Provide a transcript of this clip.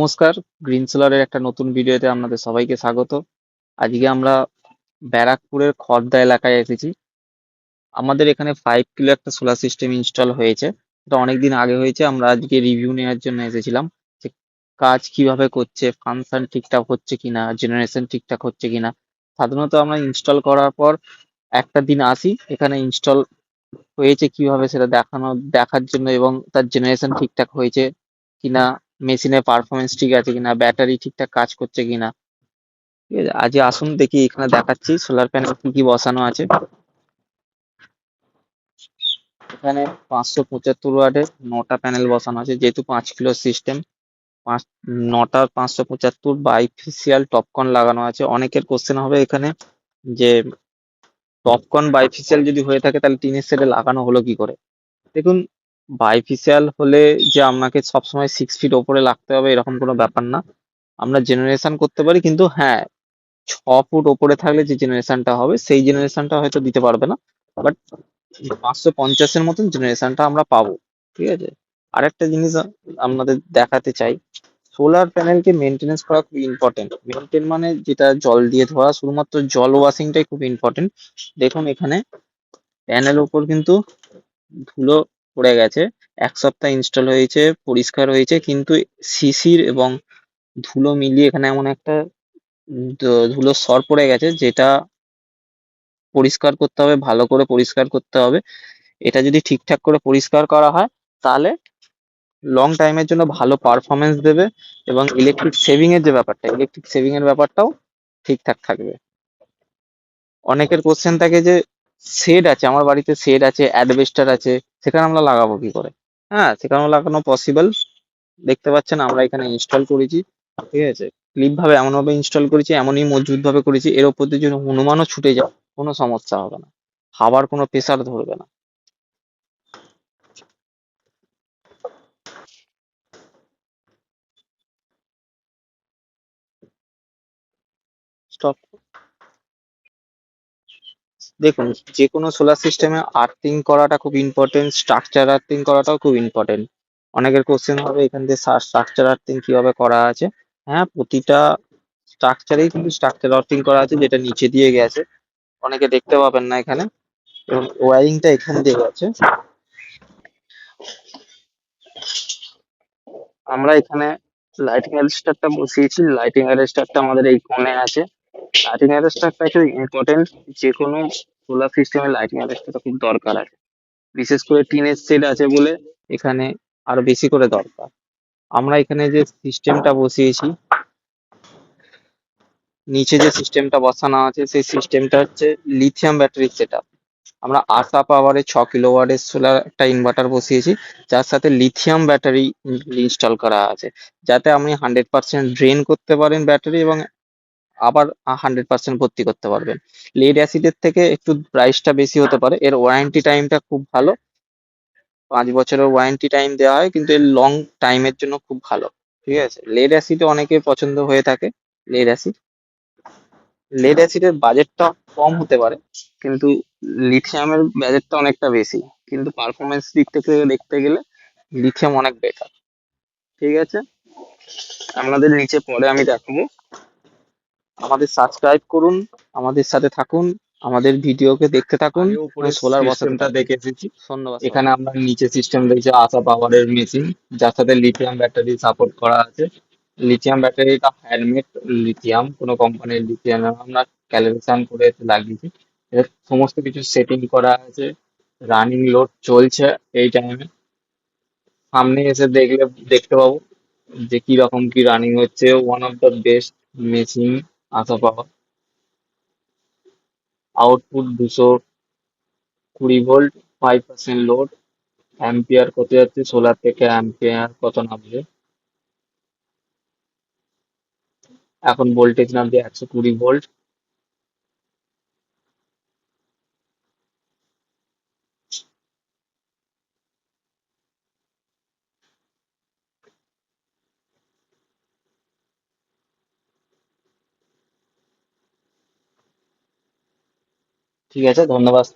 নমস্কার, গ্রিন সোলারের একটা নতুন ভিডিওতে আপনাদের সবাইকে স্বাগত। আজকে আমরা ব্যারাকপুরের খড়দা এলাকায় এসেছি। আমাদের এখানে 5 কিলো একটা সোলার সিস্টেম ইনস্টল হয়েছে। এটা অনেকদিন আগে হয়েছে। আমরা আজকে রিভিউ নেওয়ার জন্য এসেছিলাম যে কাজ কিভাবে করছে, ফাংশন ঠিকঠাক হচ্ছে কিনা, জেনারেশন ঠিকঠাক হচ্ছে কিনা। সাধারণত আমরা ইনস্টল করার পর একটা দিন আসি এখানে ইনস্টল হয়েছে কিভাবে সেটা দেখার জন্য এবং তার জেনারেশন ঠিকঠাক হয়েছে কিনা, মেশিনের পারফরমেন্স ঠিক আছে কিনা, ব্যাটারি ঠিকঠাক কাজ করছে কিনা। ঠিক আছে, আজ আসুন দেখি এখানে দেখাচ্ছি সোলার প্যানেল কি কি বসানো আছে। এখানে 575 ওয়াটের 9টা প্যানেল বসানো আছে, যেহেতু 5 কিলো সিস্টেম। পাঁচ 9টা 575 বাইফেসিয়াল টপকন লাগানো আছে। অনেকের কোশ্চেন হবে এখানে যে টপকন বাইফেসিয়াল যদি হয়ে থাকে তাহলে টিনের শেডে লাগানো হলো কি করে। দেখুন, বাইফেসিয়াল হলে যে আপনাকে সবসময় 6 ফিট ওপরে লাগতে হবে এরকম কোনো ব্যাপার না। আমরা জেনারেশন করতে পারি, কিন্তু হ্যাঁ, 6 ফুট ওপরে থাকলে যে জেনারেশনটা হবে সেই জেনারেশনটা হয়তো দিতে পারবে না, বাট 550-এর মতন জেনারেশনটা আমরা পাবো। ঠিক আছে, আরেকটা জিনিস আপনাদের দেখাতে চাই, সোলার প্যানেলকে মেনটেনেন্স করা খুব ইম্পর্টেন্ট। মেনটেন মানে যেটা জল দিয়ে ধোয়া, শুধুমাত্র জল ওয়াশিংটাই খুব ইম্পর্টেন্ট। দেখুন এখানে প্যানেল ওপর কিন্তু ধুলো পড়ে গেছে। 1 সপ্তাহ ইনস্টল হয়েছে, পরিষ্কার হয়েছে, কিন্তু শিশির এবং ধুলো মিলিয়ে এখানে এমন একটা ধুলোর স্তর পড়ে গেছে, যেটা পরিষ্কার করতে হবে, ভালো করে পরিষ্কার করতে হবে। এটা যদি ঠিকঠাক করে পরিষ্কার করা হয় তাহলে লং টাইমের জন্য ভালো পারফরমেন্স দেবে এবং ইলেকট্রিক সেভিং এর ব্যাপারটাও ঠিকঠাক থাকবে। অনেকের কোশ্চেন থাকে যে শেড আছে, আমার বাড়িতে শেড আছে, অ্যাডবেস্টার আছে, সেখানে আমরা লাগাবো কি করে। হ্যাঁ, সেখানে লাগানো পসিবল। দেখতে পাচ্ছেন আমরা এখানে ইনস্টল করেছি। ঠিক আছে, ক্লিপ ভাবে এমন ভাবে ইনস্টল করেছি, এমনই মজবুত ভাবে করেছি, এর উপর দিয়ে যদি হনুমানও ছুটে যায় কোনো সমস্যা হবে না, হাওয়ার কোনো প্রেসার ধরবে না। স্টপ। দেখুন, যে কোনো সোলার সিস্টেমে আর্থিং করাটা খুব ইম্পর্টেন্ট, স্ট্রাকচার আর্থিং করাটাও খুব ইম্পর্টেন্ট। অনেকের কোশ্চেন হবে এখান থেকে স্ট্রাকচার আর্থিং কিভাবে করা আছে। হ্যাঁ, প্রতিটা স্ট্রাকচারেই কিন্তু স্ট্রাকচার আর্থিং করা আছে, যেটা নিচে দিয়ে গেছে, অনেকে দেখতে পাবেন না এখানে, এবং ওয়ারিংটা এখান দিয়ে গেছে। আমরা এখানে লাইটিং অ্যারেস্টারটা বসিয়েছি। লাইটিং অ্যারেস্টারটা আমাদের এই কোণে আছে। লাইটিং অ্যারেস্টারটা একটু ইম্পর্টেন্ট। যে কোনো সোলার সিস্টেমে লাইটিং অ্যারেস্টারটা খুব দরকার আছে, বিশেষ করে টিনের শেড আছে বলে এখানে আরো বেশি করে দরকার। আমরা এখানে যে সিস্টেমটা বসিয়েছি, নিচে যে সিস্টেমটা বসানো আছে সেই সিস্টেমটা হচ্ছে লিথিয়াম ব্যাটারি সেট। আমরা আশা পাওয়ারে 6 কিলোওয়াটের সোলার একটা ইনভার্টার বসিয়েছি, যার সাথে লিথিয়াম ব্যাটারি ইনস্টল করা আছে, যাতে আপনি 100% ড্রেন করতে পারেন ব্যাটারি এবং আবার 100% ভর্তি করতে পারবেন। লেড অ্যাসিডের থেকে একটু প্রাইসটা বেশি হতে পারে, এর ওয়ারেন্টি টাইমটা খুব ভালো। 5 বছরের ওয়ারেন্টি টাইম দেওয়া হয়, কিন্তু এর লং টাইমের জন্য খুব ভালো। ঠিক আছে, লেড অ্যাসিডে অনেকের পছন্দ হয়ে থাকে। লেড অ্যাসিড লেড অ্যাসিডের বাজেটটা কম হতে পারে, কিন্তু লিথিয়ামের বাজেটটা অনেকটা বেশি, কিন্তু পারফরমেন্স দিক থেকে দেখতে গেলে লিথিয়াম অনেক বেটার। ঠিক আছে, আপনাদের নিচে পরে আমি দেখাবো। আমাদের সাবস্ক্রাইব করুন, আমাদের সাথে থাকুন, আমাদের ভিডিওকে দেখতে থাকুন। আগে উপরে সোলার বসাতে সিস্টেমটা থাকুন। দেখে এসেছি। ধন্যবাদ এখানে সবাইকে। আমরা নিচে সিস্টেম দেখছি আশা পাওয়ারের মেশিন, যার সাথে লিথিয়াম ব্যাটারি সাপোর্ট করা আছে। লিথিয়াম ব্যাটারিটা হ্যান্ডমেড লিথিয়াম, কোনো কোম্পানির লিথিয়াম আমরা ক্যালিব্রেশন করে লাগিয়েছি। এর সমস্ত কিছু সেটিং করা আছে, রানিং লোড চলছে এই টাইমে। সামনে এসে দেখলে দেখতে পাবো যে কি রকম কি রানিং হচ্ছে। One of the best machine আশা পাওয়া। Output 220 volt, 5% load. অ্যাম্পিয়ার কত যাচ্ছে, সোলার থেকে অ্যাম্পিয়ার কত নামবে। এখন ভোল্টেজ নামবে 120 ভোল্ট। ঠিক আছে, ধন্যবাদ।